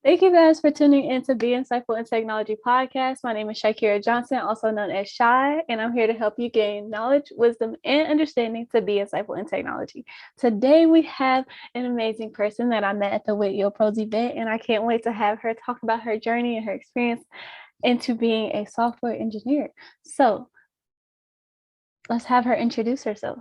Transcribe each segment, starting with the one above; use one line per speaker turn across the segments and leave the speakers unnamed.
Thank you guys for tuning in to Be Insightful in Technology podcast. My name is Shakira Johnson, also known as Shy, and I'm here to help you gain knowledge, wisdom, and understanding to be insightful in technology. Today, we have an amazing person that I met at the Whitfield Pros event, and I can't wait to have her talk about her journey and her experience into being a software engineer. So, let's have her introduce herself.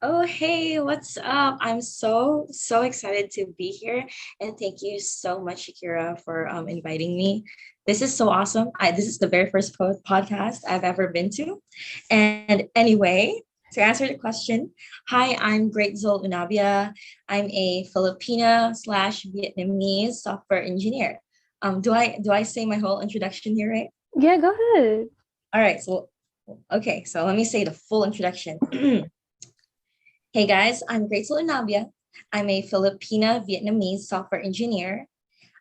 Oh, hey, what's up? I'm so excited to be here. And thank you so much, Shakira, for inviting me. This is so awesome. This is the very first podcast I've ever been to. And anyway, to answer the question, hi, I'm Greatzel Unabia. I'm a Filipina slash Vietnamese software engineer. Do I say my whole introduction here, right?
Yeah, go ahead.
All right, so let me say the full introduction. Hey guys, I'm Greatzel Unabia. I'm a Filipina Vietnamese software engineer.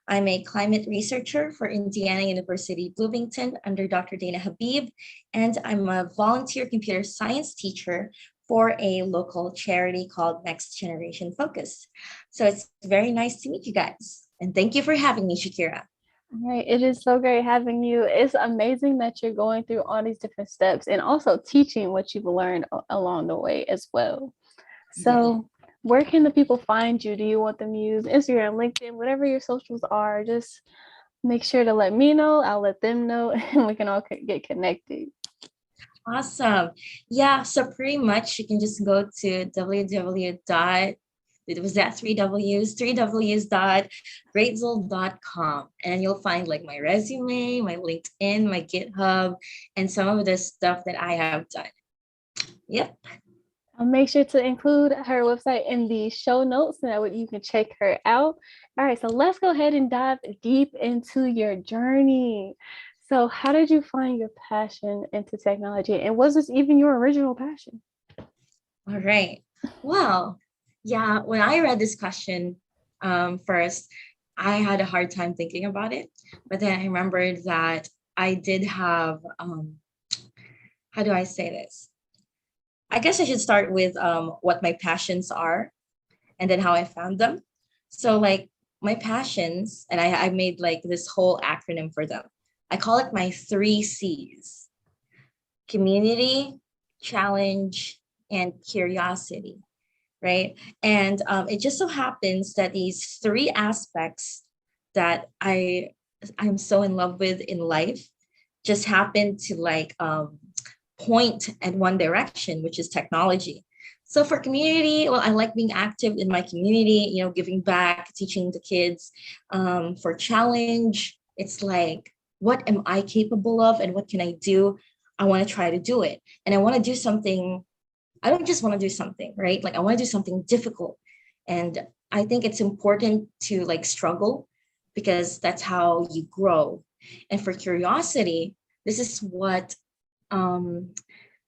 I'm a climate researcher for Indiana University Bloomington under Dr. Dana Habib, and I'm a volunteer computer science teacher for a local charity called Next Generation Focus. So it's very nice to meet you guys. And thank you for having me, Shakira.
All right, it is so great having you. It's amazing that you're going through all these different steps and also teaching what you've learned along the way as well.
Yeah.
So, where can the people find you? Do you want them to use Instagram, LinkedIn, whatever your socials are? Just make sure to let me know. I'll let them know, and we can all get connected.
Awesome. Yeah, so pretty much you can just go to www dot it was that three W's dot greatzel.com, and you'll find like my resume, my LinkedIn, my GitHub, and some of the stuff that I have done. Yep.
I'll make sure to include her website in the show notes so that you can check her out. All right, so let's go ahead and dive deep into your journey. So, how did you find your passion into technology? And was this even your original passion?
All right. Well, yeah, when I read this question first, I had a hard time thinking about it. But then I remembered that I did have, how do I say this? I guess I should start with what my passions are and then how I found them. So, like, my passions, and I made like this whole acronym for them. I call it my three C's: community, challenge, and curiosity, right? And it just so happens that these three aspects that I'm so in love with in life just happen to like point at one direction, which is technology. So for community, well, I like being active in my community, giving back, teaching the kids. For challenge, it's like, what am I capable of and what can I do? I want to try to do it. And I want to do something. I don't just want to do something, right? Like I want to do something difficult. And I think it's important to like struggle because that's how you grow. And for curiosity, this is what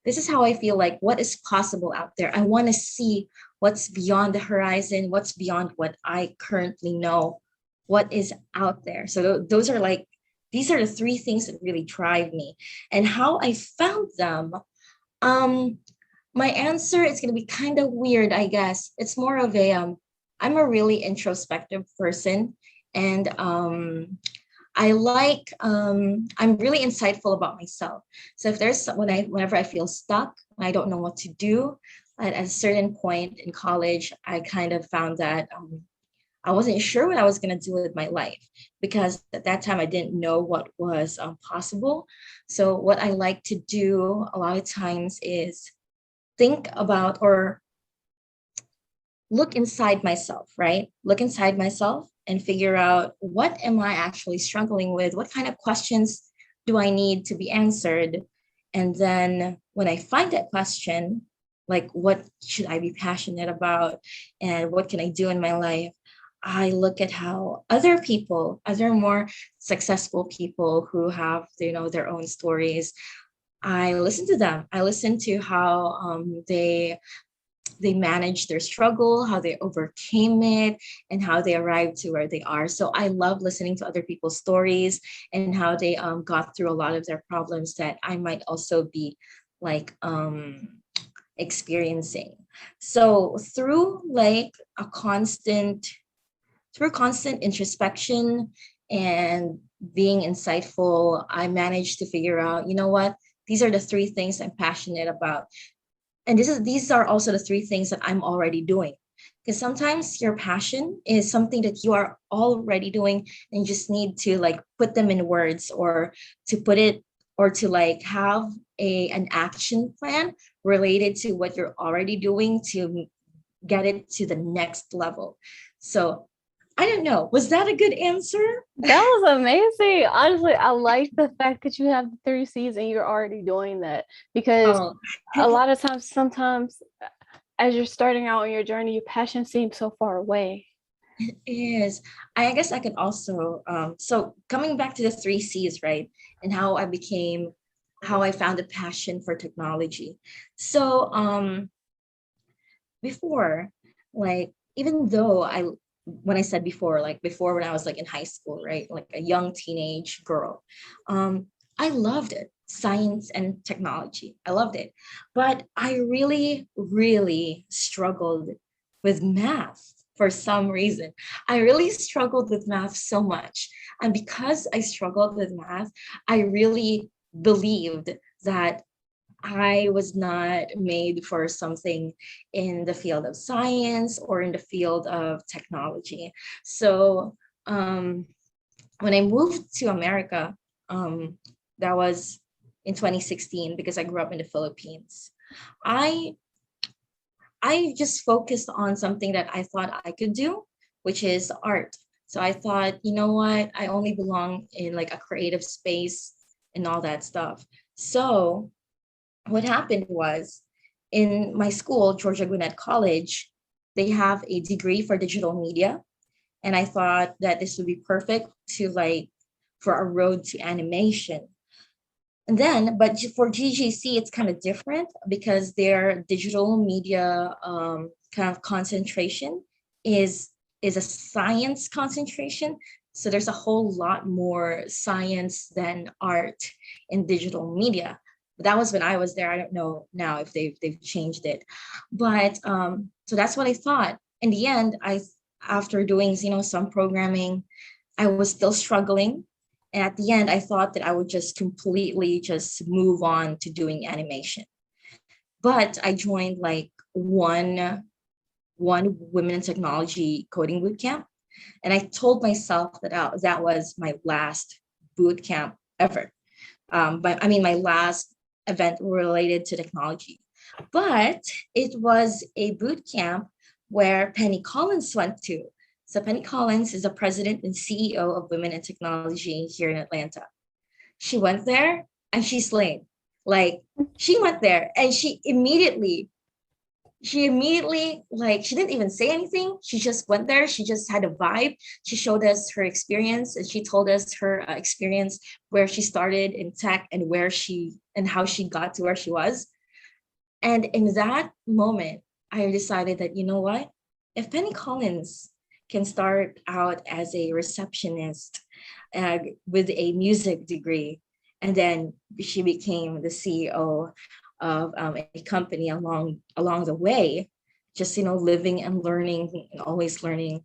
this is how I feel like what is possible out there. I want to see what's beyond the horizon, what's beyond what I currently know, what is out there. So those are like, these are the three things that really drive me. And how I found them, um, my answer is going to be kind of weird, I guess. It's more of a, I'm a really introspective person. And I'm really insightful about myself. So if whenever I feel stuck, I don't know what to do, at a certain point in college, I kind of found that I wasn't sure what I was going to do with my life because at that time I didn't know what was possible. So what I like to do a lot of times is think about or look inside myself, right? Look inside myself and figure out what am I actually struggling with? What kind of questions do I need to be answered? And then when I find that question, like what should I be passionate about and what can I do in my life? I look at how other people, other more successful people who have, their own stories, I listen to them. I listen to how they managed their struggle, how they overcame it, and how they arrived to where they are. So I love listening to other people's stories and how they got through a lot of their problems that I might also be like experiencing. So through like a constant through constant introspection and being insightful, I managed to figure out, you know what, these are the three things I'm passionate about. And these are also the three things that I'm already doing. Because sometimes your passion is something that you are already doing and you just need to like put them in words, or to put it, or to like have an action plan related to what you're already doing to get it to the next level. So I don't know. Was that a good answer?
That was amazing. Honestly, I like the fact that you have the three C's and you're already doing that, because
Oh,
a lot of times, sometimes as you're starting out on your journey, your passion seems so far away.
it is. I guess I could also, so coming back to the three C's, right? And how I found a passion for technology. So before, like, even though when I said before, like before when I was like in high school, right? Like a young teenage girl, I loved it. Science and technology. I loved it. But I really, really struggled with math for some reason. I really struggled with math so much. And because I struggled with math, I really believed that I was not made for something in the field of science or in the field of technology. So when I moved to America, that was in 2016 because I grew up in the Philippines. I I just focused on something that I thought I could do, which is art. So I thought, you know what, I only belong in like a creative space and all that stuff. So what happened was, in my school, Georgia Gwinnett College, they have a degree for digital media. And I thought that this would be perfect to like for a road to animation. And then, but for GGC, it's kind of different because their digital media kind of concentration is is a science concentration. So there's a whole lot more science than art in digital media. That was when I was there. I don't know now if they've changed it, but so that's what I thought. In the end, I after doing some programming, I was still struggling, and at the end, I thought that I would just completely just move on to doing animation. But I joined like one women in technology coding boot camp, and I told myself that that was my last boot camp ever. But I mean, my last event related to technology. But it was a boot camp where Penny Collins went to. So Penny Collins is the president and CEO of Women in Technology here in Atlanta. She went there and she slayed. Like, she went there and she immediately, like, she didn't even say anything. She just went there. She just had a vibe. She showed us her experience and she told us her experience, where she started in tech and how she got to where she was. And in that moment, I decided that, you know what, if Penny Collins can start out as a receptionist with a music degree, and then she became the CEO of a company along the way, just living and learning and always learning,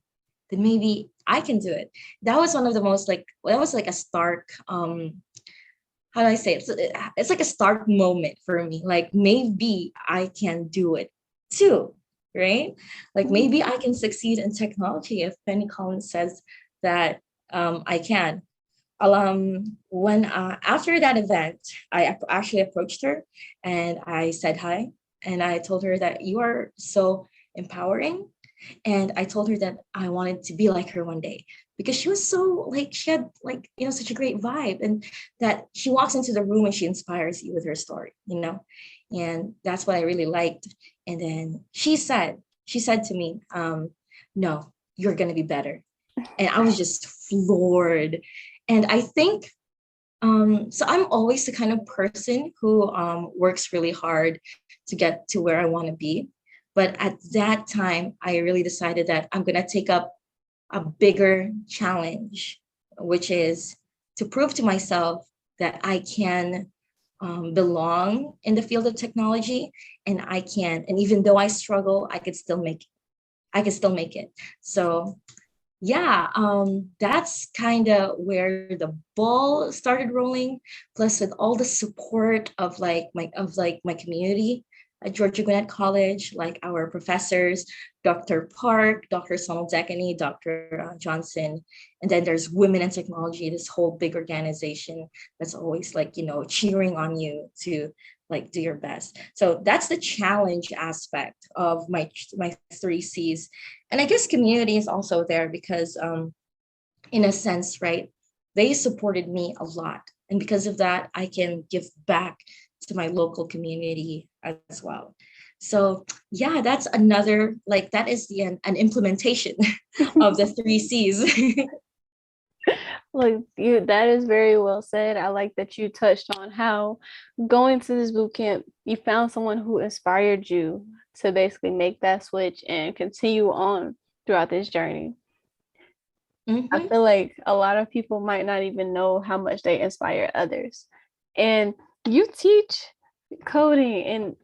then maybe I can do it. That was one of the most like that was like a stark how do I say it? It's like a stark moment for me. Like, maybe I can do it too, right? Like, maybe I can succeed in technology if Penny Collins says that I can. When After that event, I actually approached her and I said hi, and I told her that you are so empowering, and I told her that I wanted to be like her one day, because she was so like she had like such a great vibe, and that she walks into the room and she inspires you with her story. And that's what I really liked. And then she said to me, no, you're gonna be better. And I was just floored. And I think so I'm always the kind of person who works really hard to get to where I want to be. But at that time, I really decided that I'm going to take up a bigger challenge, which is to prove to myself that I can belong in the field of technology, and I can. And even though I struggle, I could still make it. I can still make it. So yeah, that's kind of where the ball started rolling. Plus, with all the support of my community at Georgia Gwinnett College, like our professors, Dr. Park, Dr. Sonal Dekany, Dr. Johnson, and then there's Women in Technology, this whole big organization that's always like cheering on you to like do your best. So that's the challenge aspect of my three C's, and I guess community is also there because in a sense, right, they supported me a lot, and because of that I can give back to my local community as well. So yeah, that's another, like, that is an implementation of the three C's.
Like you, that is very well said. I like that you touched on how going to this boot camp, you found someone who inspired you to basically make that switch and continue on throughout this journey. I
Mm-hmm.
feel like a lot of people might not even know how much they inspire others. And you teach coding, and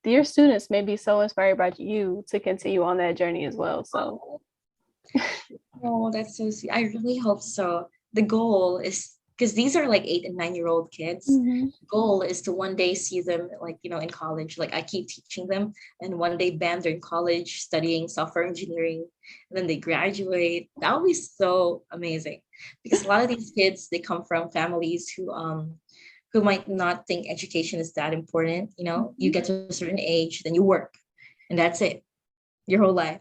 your students may be so inspired by you to continue on that journey as well. So,
Oh, that's so sweet. I really hope so. The goal is, because these are like 8 and 9-year-old kids.
mhm.
Goal is to one day see them like, in college. Like I keep teaching them, and one day, bam, they're in college studying software engineering, and then they graduate. That would be so amazing. Because a lot of these kids, they come from families who might not think education is that important. You get to a certain age, then you work, and that's it, your whole life.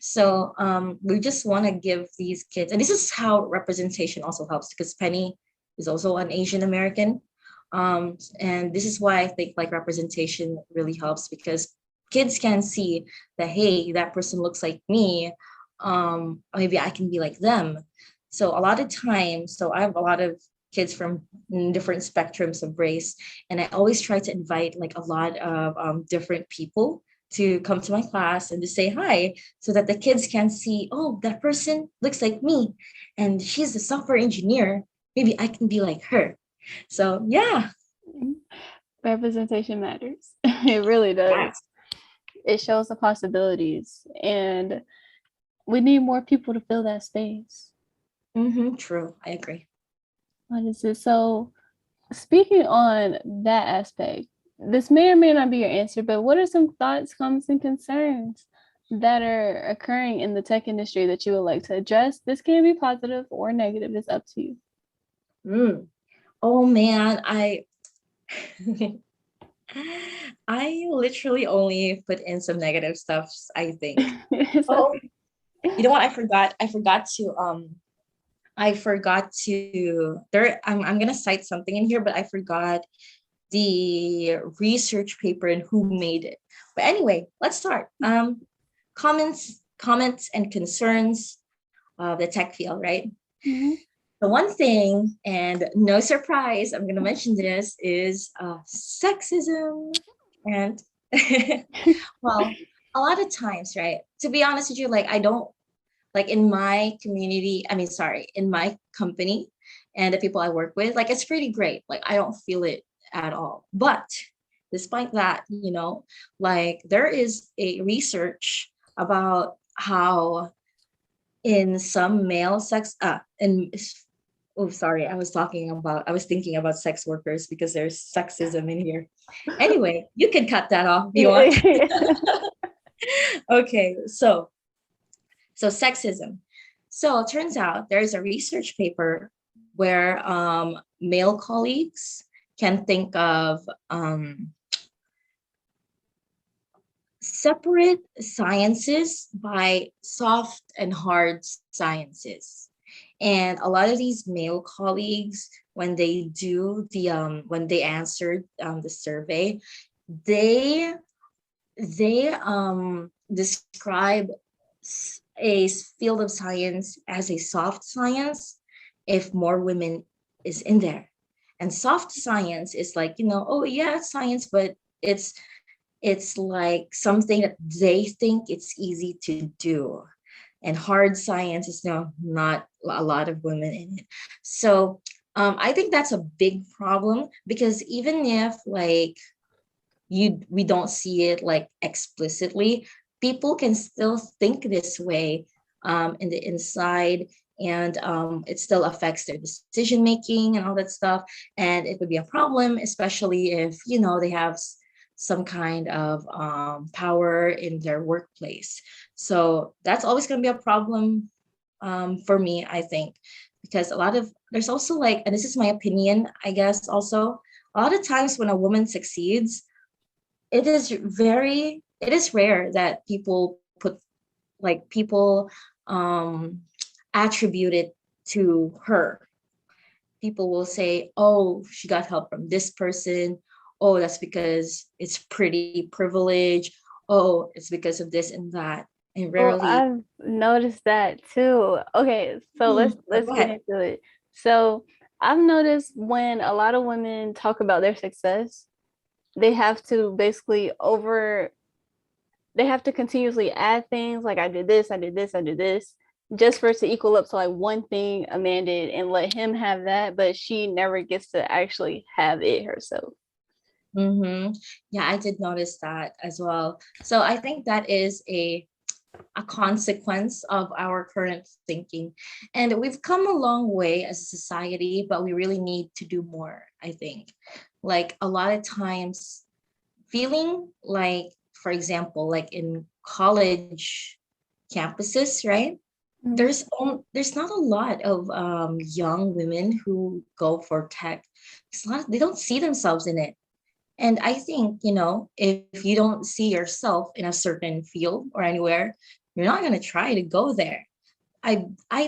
So we just want to give these kids, and this is how representation also helps, because Penny is also an Asian American. And this is why I think like representation really helps, because kids can see that, hey, that person looks like me. Maybe I can be like them. So a lot of times, so I have a lot of kids from different spectrums of race, and I always try to invite like a lot of different people to come to my class and to say hi, so that the kids can see, oh, that person looks like me and she's a software engineer. Maybe I can be like her. So, yeah.
Representation matters. It really does.
Yes.
It shows the possibilities, and we need more people to fill that space.
True. I agree.
What is it? So, speaking on that aspect, this may or may not be your answer, but what are some thoughts, comments, and concerns that are occurring in the tech industry that you would like to address? This can be positive or negative, it's up to you.
Mm. Oh man, I literally only put in some negative stuff, I think.
It's
Oh,
okay.
you know what? I forgot to there I'm gonna cite something in here, but I forgot the research paper and who made it. But anyway, let's start. Comments and concerns of the tech field, right?
Mhm.
The one thing, and no surprise, I'm gonna mention this, is sexism. And well, a lot of times, right? To be honest with you, like I don't like in my community, I mean, sorry, in my company and the people I work with, like it's pretty great. Like I don't feel it at all. But despite that, like there is a research about how in some male sex in oh sorry, I was thinking about sex workers because there's sexism in here. Anyway, you can cut that off if you want. Okay, so sexism. So it turns out there is a research paper where male colleagues can think of separate sciences by soft and hard sciences. And a lot of these male colleagues, when they answered the survey, they they describe a field of science as a soft science if more women is in there. And soft science is like, oh yeah, it's science, but it's like something that they think it's easy to do. And hard science is not a lot of women in it. So I think that's a big problem, because even if like we don't see it like explicitly, people can still think this way in the inside, and it still affects their decision making and all that stuff. And it would be a problem, especially if they have some kind of power in their workplace. So that's always going to be a problem for me, I think, because there's also like, and this is my opinion, I guess, also, a lot of times when a woman succeeds, it is rare that people um, attribute it to her. People will say, oh, she got help from this person. Oh, that's because it's pretty privilege. Oh, it's because of this and that. And
Well,
rarely.
I've noticed that too. Okay, so let's
Oh,
let's
go
get
ahead.
into it. So I've noticed when a lot of women talk about their success, they have to they have to continuously add things like I did this, I did this, I did this, just for it to equal up to like one thing a man did and let him have that, but she never gets to actually have it herself.
Mm-hmm. Yeah, I did notice that as well. So I think that is a consequence of our current thinking. And we've come a long way as a society, but we really need to do more, I think. Like a lot of times, feeling like, for example, like in college campuses, right?
Mhm.
There's not a lot of young women who go for tech. They don't see themselves in it. And I think, if you don't see yourself in a certain field or anywhere, you're not going to try to go there. I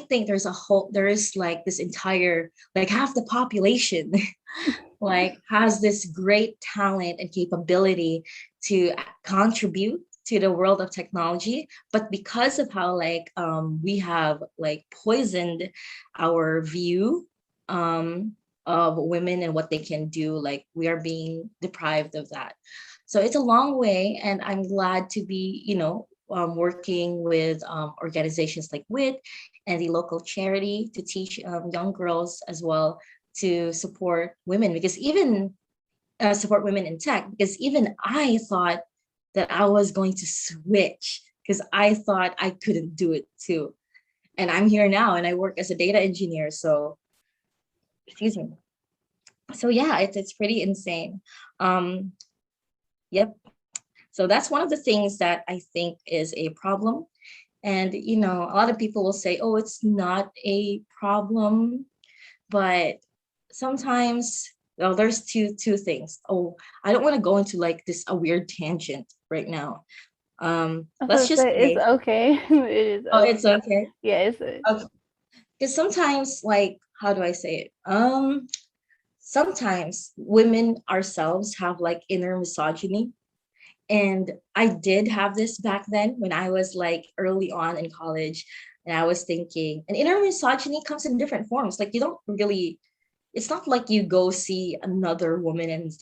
think there is like this entire, like half the population like has this great talent and capability to contribute to the world of technology, but because of how like we have like poisoned our view um of women and what they can do, like we are being deprived of that. So it's a long way, and I'm glad to be working with organizations like WIT and the local charity to teach young girls as well, to support women, because even support women in tech, because even I thought that I was going to switch because I thought I couldn't do it too. And I'm here now and I work as a data engineer. So, excuse me. So yeah, it's pretty insane. Um, yep. So that's one of the things that I think is a problem. And a lot of people will say, "Oh, it's not a problem," but sometimes, well, there's two things. Oh, I don't want to go into like this a weird tangent right now.
I was
Let's
gonna
just
say it's
say,
okay. It is
oh,
okay.
it's okay.
Yeah,
Okay. Because sometimes, like, how do I say it? Sometimes women ourselves have like inner misogyny. And I did have this back then when I was like early on in college. And I was thinking, and inner misogyny comes in different forms. Like, you don't really, it's not like you go see another woman and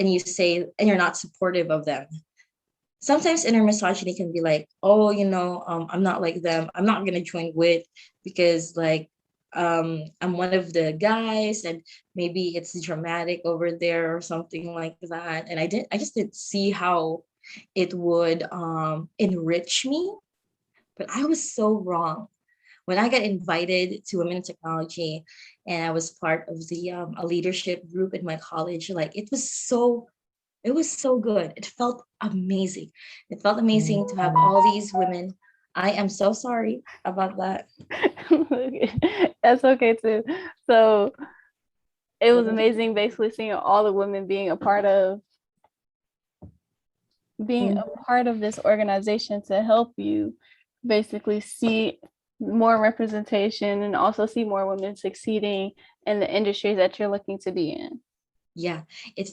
you say, and you're not supportive of them. Sometimes inner misogyny can be like, oh, I'm not like them, I'm not gonna join with, because like I'm one of the guys, and maybe it's dramatic over there or something like that. And I just didn't see how it would enrich me. But I was so wrong when I got invited to Women in Technology, and I was part of the a leadership group in my college. Like, it was so good. It felt amazing. It felt amazing to have all these women. I am so sorry about that.
that's okay too. So it was amazing basically seeing all the women being a
Mhm.
part of this organization to help you basically see more representation and also see more women succeeding in the industries that you're looking to be in.
Yeah, it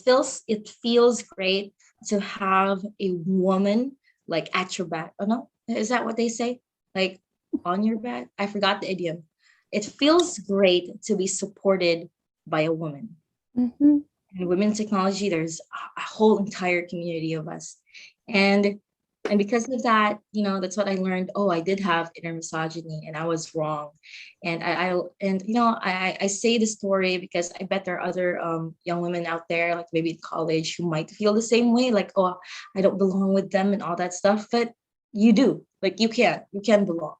feels great to have a woman like at your back. Oh no, is that what they say? Like on your back? I forgot the idiom. It feels great to be supported by a woman.
Mm-hmm.
In women technology, there's a whole entire community of us. And and because of that, that's what I learned. Oh, I did have inner misogyny and I was wrong. And I say the story because I bet there are other young women out there, like maybe in college, who might feel the same way, like, oh, I don't belong with them and all that stuff. But you do. Like you can belong.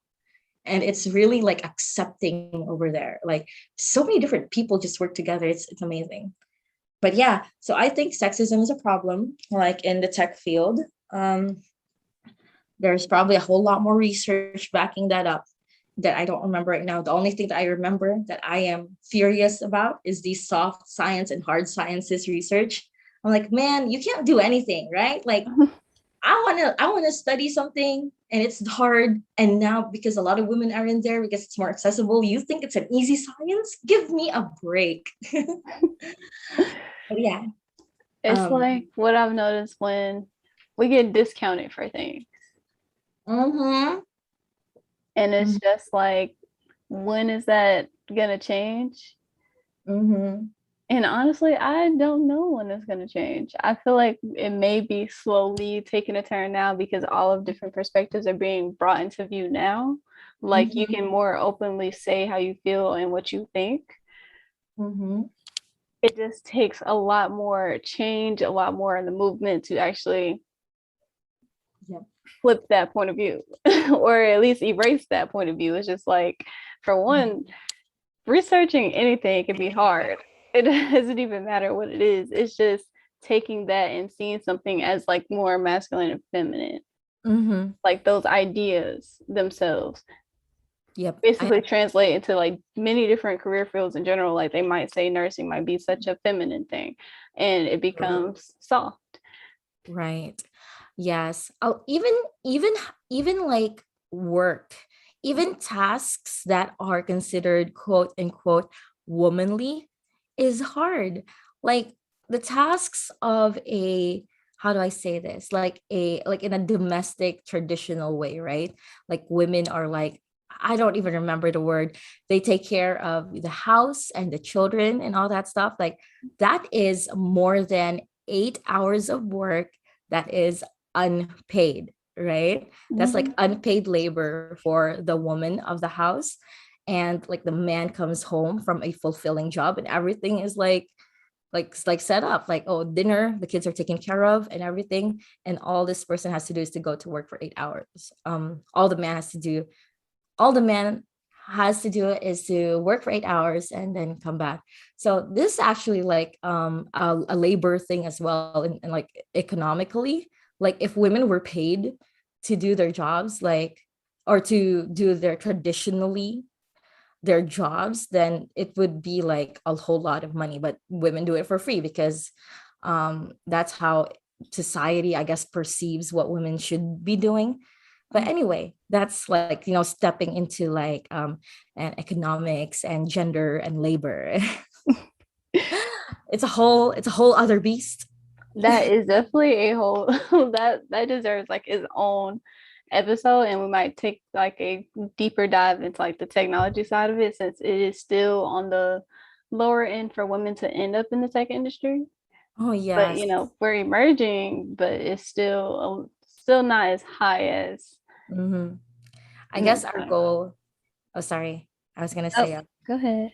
And it's really like accepting over there. Like so many different people just work together. It's amazing. But yeah, so I think sexism is a problem, like in the tech field. There's probably a whole lot more research backing that up that I don't remember right now. The only thing that I remember that I am furious about is the soft science and hard sciences research. I'm like, man, you can't do anything, right? Like I wanna study something and it's hard. And now because a lot of women are in there because it's more accessible, you think it's an easy science? Give me a break. But yeah.
It's
Um
like what I've noticed when we get discounted for things.
mhm,
And it's
mhm,
just like, when is that gonna change?
mhm.
And honestly, I don't know when it's going to change. I feel like it may be slowly taking a turn now because all of different perspectives are being brought into view now. Like you
Mhm.
can more openly say how you feel and what you think.
Mhm.
It just takes a lot more change, a lot more in the movement to actually
Yep.
flip that point of view or at least erase that point of view. It's just like, for one, researching anything can be hard. It doesn't even matter what it is. It's just taking that and seeing something as like more masculine and feminine,
Mhm.
like those ideas themselves
Yep.
basically translate into like many different career fields in general. Like they might say nursing might be such a feminine thing and it becomes soft.
Right. Yes. Oh, even even like work, even tasks that are considered quote unquote womanly is hard. Like the tasks of a, how do I say this? Like in a domestic traditional way, right? Like women are like, I don't even remember the word. They take care of the house and the children and all that stuff. Like that is more than 8 hours of work that is unpaid, right? That's like
Mm-hmm.
unpaid labor for the woman of the house. And like the man comes home from a fulfilling job and everything is like set up, like, oh, dinner, the kids are taken care of and everything, and all this person has to do is to go to work for 8 hours. All the man has to do is to work for 8 hours and then come back. So this is actually like a labor thing as well, and like economically, like if women were paid to do their jobs, like, or to do their traditionally their jobs, then it would be like a whole lot of money. But women do it for free because that's how society, I guess, perceives what women should be doing. But anyway, that's like, stepping into like and economics and gender and labor. It's a whole other beast.
That is definitely a whole that deserves like its own episode, and we might take like a deeper dive into like the technology side of it since it is still on the lower end for women to end up in the tech industry.
Oh
But
yes.
we're emerging, but it's still not as high as
Hmm. I
men.
guess our goal, oh sorry, I was gonna
Oh,
say
go ahead.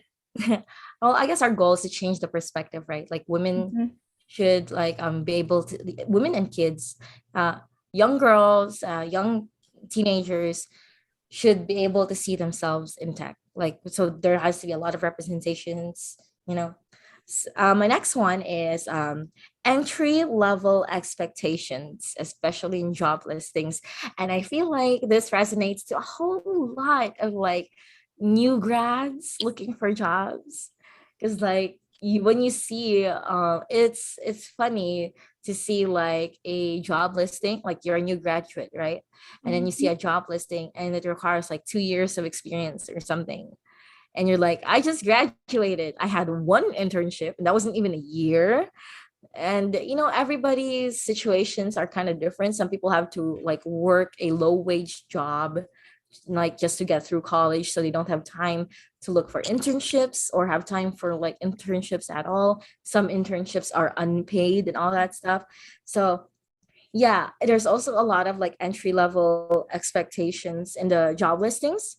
well, I guess our goal is to change the perspective, right? Like women
Mhm.
should like be able to, women and kids, uh young girls, young teenagers should be able to see themselves in tech. Like, so there has to be a lot of representations, you know. My next one is entry level expectations, especially in job listings. And I feel like this resonates to a whole lot of like new grads looking for jobs. Because like when you see, it's funny to see like a job listing, like you're a new graduate, right? And then you see
Mhm.
a job listing and it requires like 2 years of experience or something, and you're like, I just graduated, I had one internship and that wasn't even a year. And everybody's situations are kind of different. Some people have to like work a low wage job, like just to get through college, so they don't have time to look for internships or have time for like internships at all. Some internships are unpaid and all that stuff. So yeah, there's also a lot of like entry level expectations in the job listings,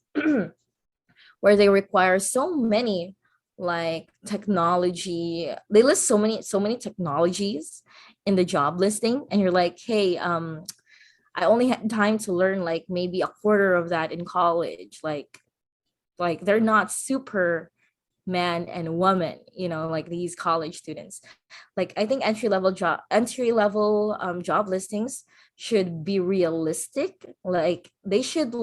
where they require so many like technology. They list so many technologies in the job listing, and you're like, hey, I only had time to learn like maybe a quarter of that in college. Like they're not super man and woman, like these college students. Like I think entry level job listings should be realistic. Like they should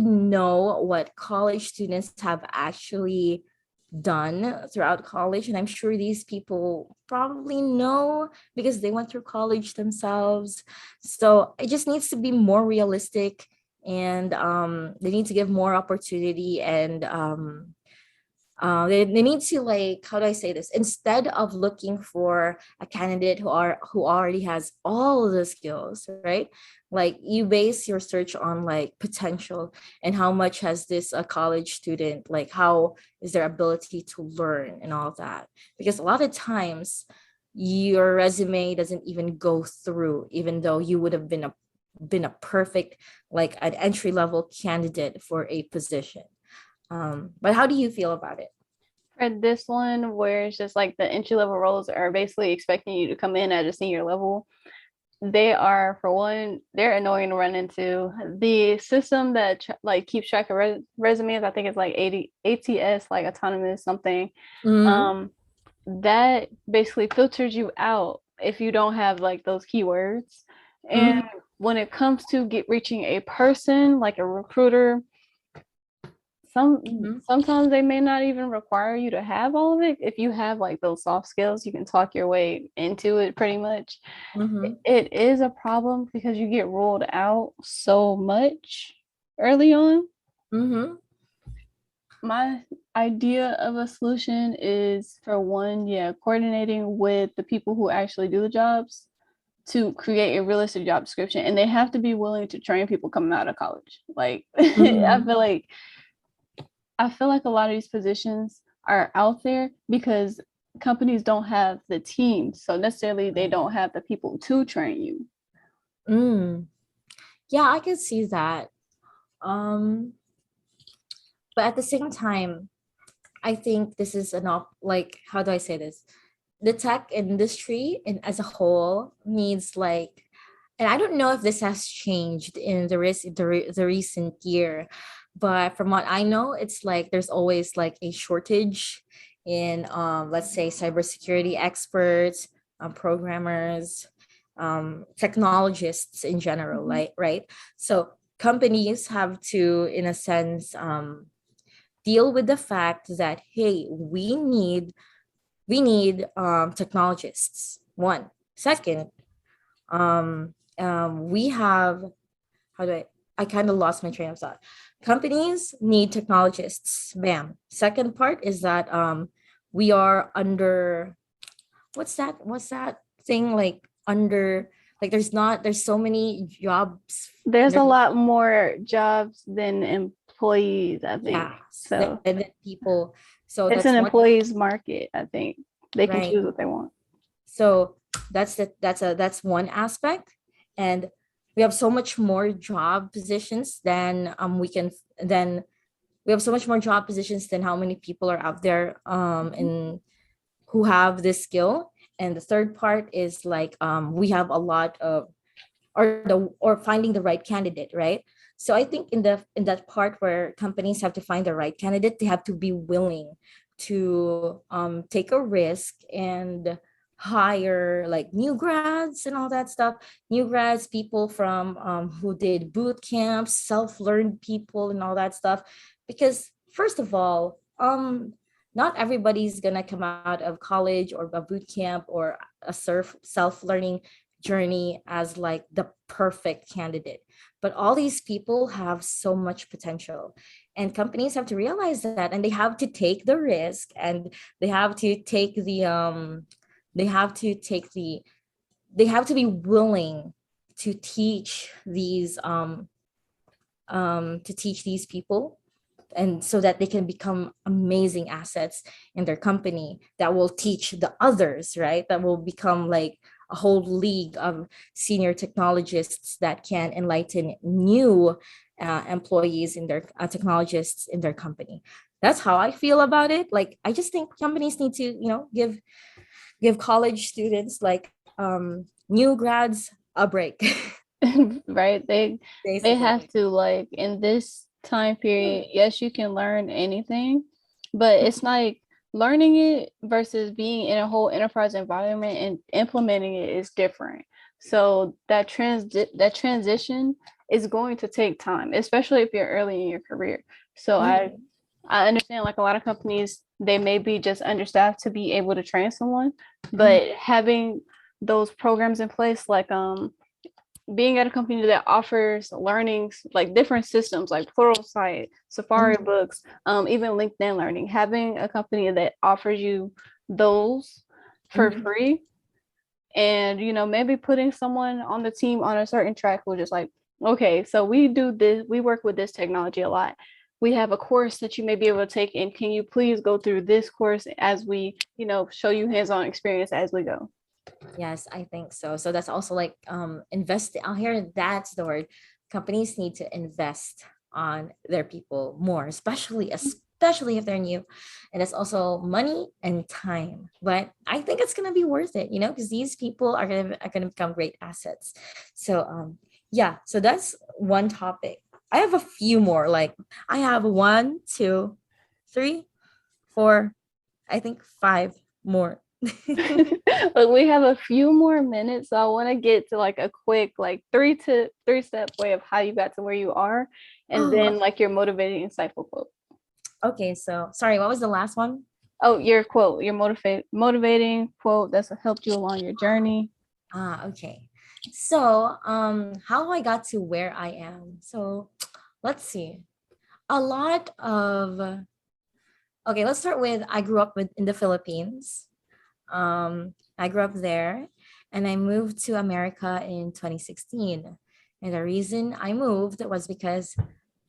know what college students have actually done throughout college. And I'm sure these people probably know because they went through college themselves. So it just needs to be more realistic, and they need to give more opportunity, and they need to, like, how do I say this, instead of looking for a candidate who already has all the skills, right? Like you base your search on like potential, and how much has this a college student, like how is their ability to learn and all of that. Because a lot of times your resume doesn't even go through, even though you would have been a perfect, like an entry level candidate for a position. But how do you feel about it?
For this one, where it's just like the entry level roles are basically expecting you to come in at a senior level, they are, for one, they're annoying to run into. The system that like keeps track of resumes, I think it's like 80 ATS, like autonomous something.
Mm-hmm.
Um, that basically filters you out if you don't have like those keywords. And
Mm-hmm.
when it comes to reaching a person like a recruiter, sometimes they may not even require you to have all of it. If you have like those soft skills, you can talk your way into it pretty much.
Mm-hmm.
It is a problem because you get ruled out so much early on.
Mm-hmm.
My idea of a solution is, for one, yeah, coordinating with the people who actually do the jobs to create a realistic job description, and they have to be willing to train people coming out of college. Like
Mm-hmm.
I feel like a lot of these positions are out there because companies don't have the team, so necessarily they don't have the people to train you.
Mm. Yeah, I can see that. Um, but at the same time, I think this is like, how do I say this? The tech industry and as a whole needs like, and I don't know if this has changed in the recent year, but from what I know, it's like there's always like a shortage in, let's say, cybersecurity experts, programmers, technologists in general,
Mhm.
like, right? So companies have to, in a sense, deal with the fact that, hey, we need technologists. One. Second, we have, how do I kind of lost my train of thought. Companies need technologists. Bam. Second part is that we are under, what's that thing, like under, like there's so many jobs.
There's
There,
a lot more jobs than employees, I think.
yes,
So
and then people. So
it's
that's
an
one,
employee's market, I think. They can
right?
choose what they want.
So that's one aspect. And we have so much more job positions than we have so much more job positions than how many people are out there
Mhm.
and who have this skill. And the third part is like, we have a lot of, or finding the right candidate, right? So I think in that part where companies have to find the right candidate, they have to be willing to take a risk and hire like new grads and all that stuff. New grads, people from who did boot camps, self-learned people and all that stuff. Because first of all, not everybody's gonna come out of college or a boot camp or a self-learning journey as like the perfect candidate. But all these people have so much potential. And companies have to realize that, and they have to take the risk, and they have to take the they have to take the they have to be willing to teach these people, and so that they can become amazing assets in their company that will teach the others, right? That will become like a whole league of senior technologists that can enlighten new employees in their technologists in their company. That's how I feel about it. Like I just think companies need to, give college students like new grads a break.
Right? They have
Basically.
to, like, in this time period, yes, you can learn anything, but it's like learning it versus being in a whole enterprise environment and implementing it is different. So that transition is going to take time, especially if you're early in your career. So
Mhm.
I understand, like, a lot of companies, they may be just understaffed to be able to train someone,
Mhm.
but having those programs in place, like being at a company that offers learnings, like different systems like Pluralsight, Safari
Mhm.
Books, even LinkedIn Learning, having a company that offers you those for
Mhm.
free, and maybe putting someone on the team on a certain track who just like, okay, so we do this, we work with this technology a lot. We have a course that you may be able to take, and can you please go through this course as we, show you hands-on experience as we go.
Yes, I think so. So that's also like invest. I'll hear that's the word. Companies need to invest on their people more, especially if they're new. And it's also money and time. But I think it's gonna be worth it, because these people are gonna become great assets. So yeah, so that's one topic. I have a few more. Like I have one, two, three, four, I think five more.
But we have a few more minutes, so I want to get to like a quick, like, three step way of how you got to where you are, and
Oh,
then like your motivating, insightful quote.
okay, so sorry, what was the last one?
Oh, your quote, your motivating quote that's helped you along your journey.
Okay. So, how I got to where I am. So, let's see. A lot of Okay, let's start with I grew up in the Philippines. I grew up there and I moved to America in 2016. And the reason I moved was because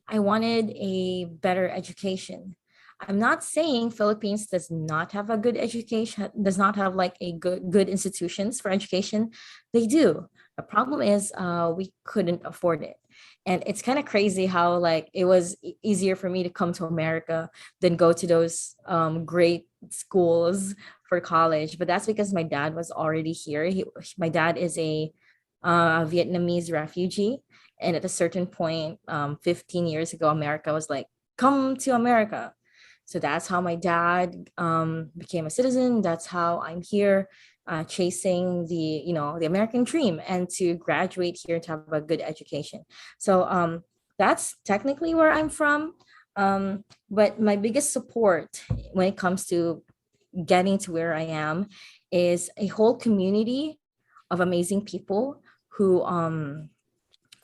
I wanted a better education. I'm not saying Philippines does not have a good education, does not have like a good institutions for education. They do. The problem is we couldn't afford it. And it's kind of crazy how like it was easier for me to come to America than go to those great schools for college. But that's because my dad was already here. My dad is a Vietnamese refugee, and at a certain point, 15 years ago, America was like, come to America. So that's how my dad became a citizen. That's how I'm here chasing the American dream and to graduate here to have a good education. So that's technically where I'm from. But my biggest support when it comes to getting to where I am is a whole community of amazing people who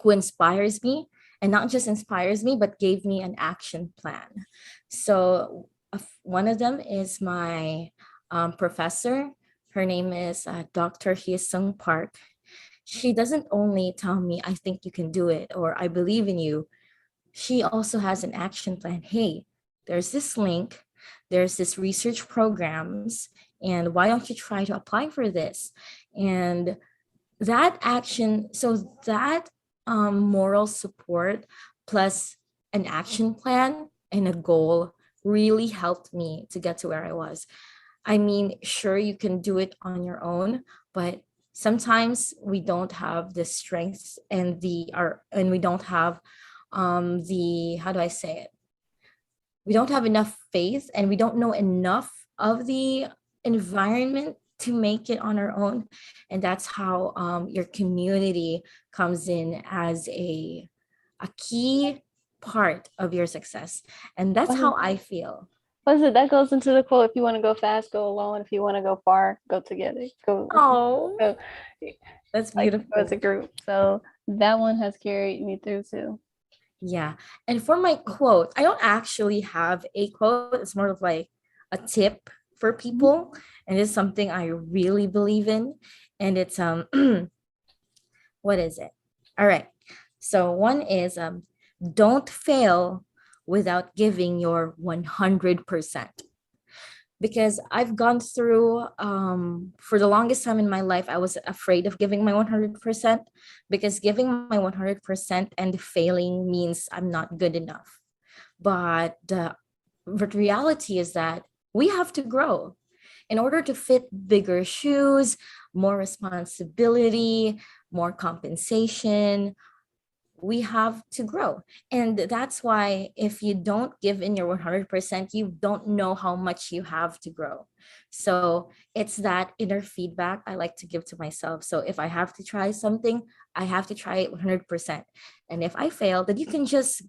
inspires me, and not just inspires me but gave me an action plan. So one of them is my professor. Her name is Dr. Hyesung Park. She doesn't only tell me I think you can do it or I believe in you. She also has an action plan. Hey, there's this link, there's this research programs, and why don't you try to apply for this? And that action, so that moral support plus an action plan and a goal really helped me to get to where I was. I mean, sure, you can do it on your own, but sometimes we don't have the strength and we don't have the how do I say it? We don't have enough faith and we don't know enough of the environment to make it on our own. And that's how your community comes in as a key part of your success. And that's how I feel.
What is it? That goes into the quote: if you want to go fast, go alone. If you want to go far, go together.
Oh,
Go
that's
like, go as a
beautiful.
group. So that one has carried me through too.
Yeah. And for my quote, I don't actually have a quote. It's more of like a tip for people. And it's something I really believe in. And it's what is it? All right. So one is don't fail without giving your 100%. Because I've gone through for the longest time in my life, I was afraid of giving my 100% because giving my 100% and failing means I'm not good enough. But the reality is that we have to grow in order to fit bigger shoes. more responsibility, more compensation, we have to grow. And that's why if you don't give in your 100%, you don't know how much you have to grow. So it's that inner feedback I like to give to myself. So if I have to try something, I have to try it 100%. And if I fail, then you can just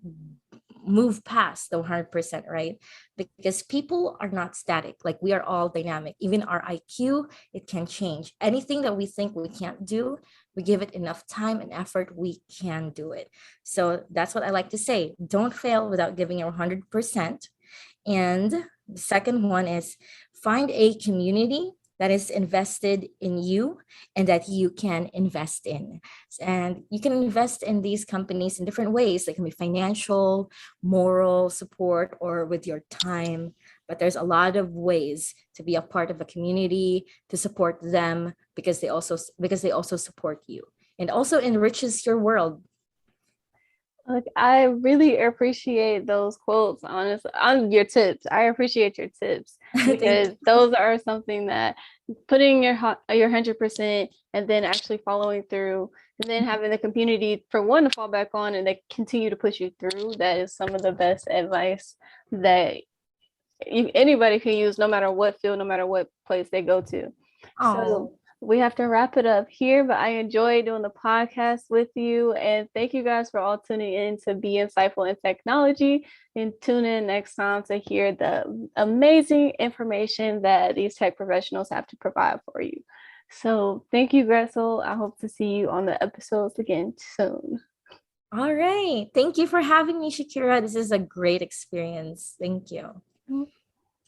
move past the 100%, right? Because people are not static. Like, we are all dynamic. Even our IQ, it can change. Anything that we think we can't do, we give it enough time and effort, we can do it. So that's what I like to say. Don't fail without giving your 100%. And the second one is find a community that is invested in you and that you can invest in. And you can invest in these companies in different ways. They can be financial, moral support, or with your time. But there's a lot of ways to be a part of a community, to support them because they also support you, and also enriches your world.
Look, I really appreciate those quotes, honestly, on your tips. I appreciate your tips
Thank
because those are something that putting your 100% and then actually following through and then having the community for one to fall back on and they continue to push you through. That is some of the best advice that anybody can use, no matter what field, no matter what place they go to. So
Oh,
we have to wrap it up here, but I enjoyed doing the podcast with you. And thank you guys for all tuning in to Be Insightful in Technology. And tune in next time to hear the amazing information that these tech professionals have to provide for you. So thank you, Greatzel. I hope to see you on the episodes again soon.
all right. Thank you for having me, Shakira. This is a great experience. Thank you.